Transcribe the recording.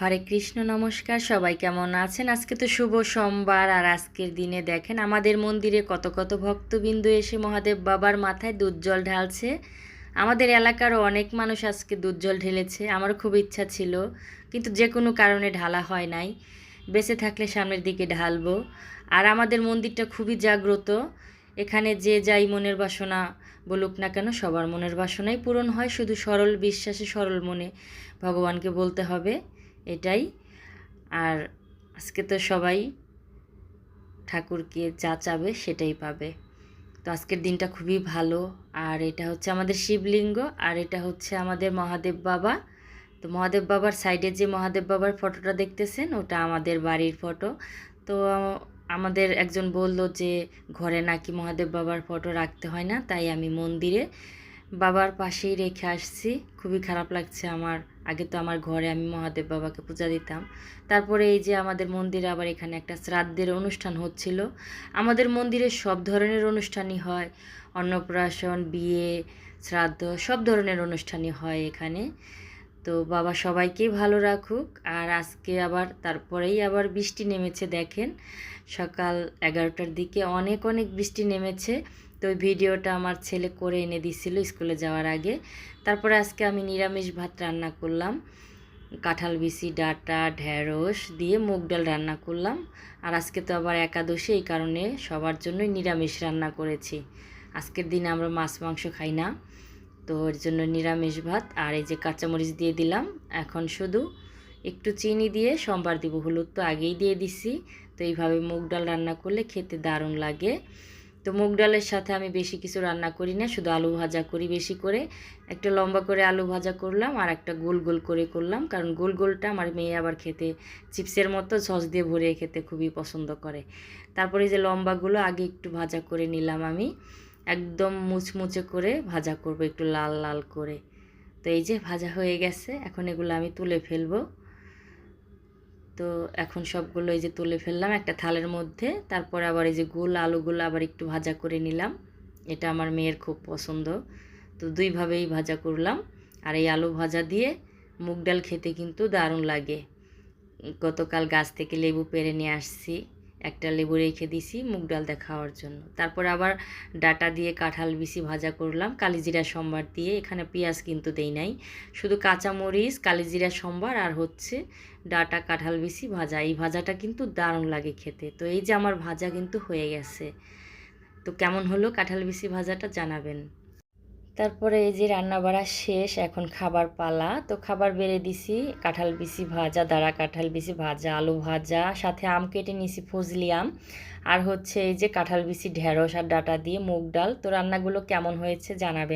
হরে কৃষ্ণ, নমস্কার। সবাই কেমন আছেন? আজকে তো শুভ সোমবার, আর আজকের দিনে দেখেন আমাদের মন্দিরে কত কত ভক্তবিন্দু এসে মহাদেব বাবার মাথায় দুধ জল ঢালছে। আমাদের এলাকারও অনেক মানুষ আজকে দুধ জল ঢেলেছে। আমার খুব ইচ্ছা ছিল, কিন্তু যে কোনো কারণে ঢালা হয় নাই। বেঁচে থাকলে সামনের দিকে ঢালবো। আর আমাদের মন্দিরটা খুবই জাগ্রত। এখানে যে যাই মনের বাসনা বলুক না কেন, সবার মনের বাসনাই পূরণ হয়। শুধু সরল বিশ্বাসে, সরল মনে ভগবানকে বলতে হবে, এটাই। আর আজকে তো সবাই ঠাকুরকে যা চাবে সেটাই পাবে। তো আজকের দিনটা খুবই ভালো। আর এটা হচ্ছে আমাদের শিবলিঙ্গ, আর এটা হচ্ছে আমাদের মহাদেব বাবা। তো মহাদেব বাবার সাইডে যে মহাদেব বাবার ফটোটা দেখতেছেন, ওটা আমাদের বাড়ির ফটো। তো আমাদের একজন বলল যে ঘরে নাকি মহাদেব বাবার ফটো রাখতে হয় না, তাই আমি মন্দিরে বাবার পাশেই রেখে আসছি। খুবই খারাপ লাগছে আমার। আগে তো আমার ঘরে আমি মহাদেব বাবাকে পূজা দিতাম। তারপরে এই যে আমাদের মন্দিরে আবার এখানে একটা শ্রাদ্ধের অনুষ্ঠান হচ্ছিল। আমাদের মন্দিরে সব ধরনের অনুষ্ঠানই হয়, অন্নপ্রাশন, বিয়ে, শ্রাদ্ধ, সব ধরনের অনুষ্ঠানই হয় এখানে। তো বাবা সবাইকেই ভালো রাখুক। আর আজকে আবার তারপরেই আবার বৃষ্টি নেমেছে দেখেন, সকাল 11টার দিকে অনেক অনেক বৃষ্টি নেমেছে। তো ওই ভিডিওটা আমার ছেলে করে এনে দিছিল স্কুলে যাওয়ার আগে। তারপরে আজকে আমি নিরামিষ ভাত রান্না করলাম, কাঁঠাল বিচি, ডাঁটা, ঢেঁড়স দিয়ে মুগ ডাল রান্না করলাম। আর আজকে তো আবার একাদশী, এই কারণে সবার জন্যই নিরামিষ রান্না করেছি। আজকের দিনে আমরা মাছ মাংস খাই না, তো ওর জন্য নিরামিষ ভাত। আর এই যে কাঁচামরিচ দিয়ে দিলাম। এখন শুধু একটু চিনি দিয়ে সম্বার দিব, হলুদ তো আগেই দিয়ে দিছি। তো এইভাবে মুগ ডাল রান্না করলে খেতে দারুণ লাগে। তো মুগ ডালের সাথে আমি বেশি কিছু রান্না করি না, শুধু আলু ভাজা করি বেশি করে। একটা লম্বা করে আলু ভাজা করলাম, আর একটা গোল গোল করে করলাম, কারণ গোল গোলটা আমার মেয়ে আবার খেতে চিপসের মতো সস দিয়ে ভরিয়ে খেতে খুবই পছন্দ করে। তারপরে যে লম্বাগুলো আগে একটু ভাজা করে নিলাম আমি, একদম মুচমুচে করে ভাজা করব, একটু লাল লাল করে। তো এই যে ভাজা হয়ে গেছে, এখন এগুলো আমি তুলে ফেলবো। তো এখন সবগুলো এই যে তুলে ফেললাম একটা থালের মধ্যে। তারপর আবার এই যে গোল আলুগুলো আবার একটু ভাজা করে নিলাম, এটা আমার মেয়ের খুব পছন্দ। তো দুইভাবেই ভাজা করলাম। আর এই আলু ভাজা দিয়ে মুগ ডাল খেতে কিন্তু দারুণ লাগে। গতকাল গাছ থেকে লেবু পেড়ে নিয়ে আসছি, একটা লেবু রেখে দিছি মুগ ডাল দিয়ে খাওয়ার জন্য। তারপর আবার ডাটা দিয়ে কাঁঠাল বিচি ভাজা করলাম কালিজিরা সম্বার দিয়ে। এখানে পেঁয়াজ কিন্তু দেই নাই, শুধু কাঁচামরিচ, কালিজিরা সম্বার আর হচ্ছে ডাটা কাঁঠাল বিচি ভাজা। এই ভাজাটা কিন্তু দারুণ লাগে খেতে। তো এই যে আমার ভাজা কিন্তু হয়ে গেছে। তো কেমন হলো কাঁঠাল বিচি ভাজাটা জানাবেন। তারপরে এই যে রান্না বাড়া শেষ, এখন খাবার পালা। তো খাবার বেড়ে দিছি, কাঁঠাল বিচি ভাজা, দাঁড়া কাঁঠাল বিচি ভাজা, আলু ভাজা, সাথে আম কেটে নিছি, ফজলি আম। আর হচ্ছে এই যে কাঁঠাল বিচি, ঢেঁড়স আর ডাঁটা দিয়ে মুগ ডাল। তো রান্নাগুলো কেমন হয়েছে জানাবেন।